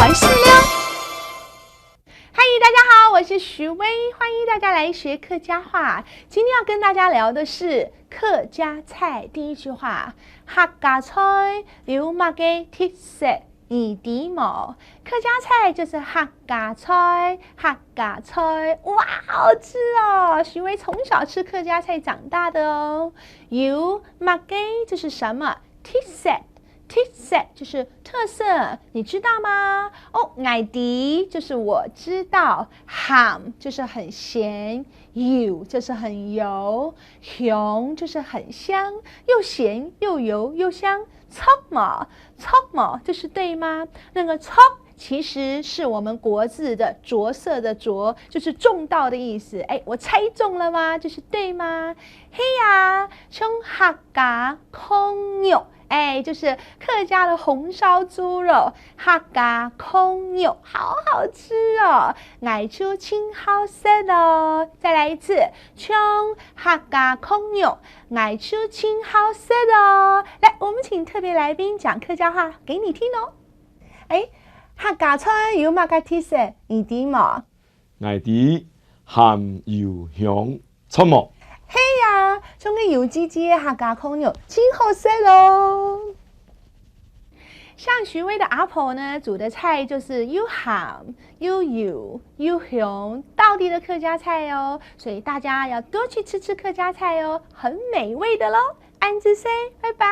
环视了。嗨，大家好，我是徐薇，欢迎大家来学客家话。今天要跟大家聊的是客家菜。第一句话，客家菜有乜嘅特色？你知冇？客家菜就是客家菜，客家菜，哇，好吃哦！徐薇从小吃客家菜长大的哦。有乜嘅这是什么？特色。特色就是特色，你知道吗？哦，爱迪就是我知道，鹹就是很咸，油就是很油，香就是很香，又咸又油又香。錯嘛，这是对吗？那個錯其實是我們國字的着色的着，就是中到的意思。哎，我猜中了嗎？這是對嗎？嘿呀，從客家控肉。哎，就是客家的红烧猪肉，客家控肉，好好吃哦！爱出清好食哦。再来一次，从客家控肉，爱出清好食哦。来，我们请特别来宾讲客家话给你听哦。哎，客家菜有乜嘅特色？你知冇？爱啲鹹油香出沒。嘿呀，种个油鸡鸡的客家控肉，真好食咯！像徐薇的阿婆呢，煮的菜就是又鹹又油又香，道地的客家菜哦，所以大家要多去吃吃客家菜哦，很美味的咯。安之 say 拜拜。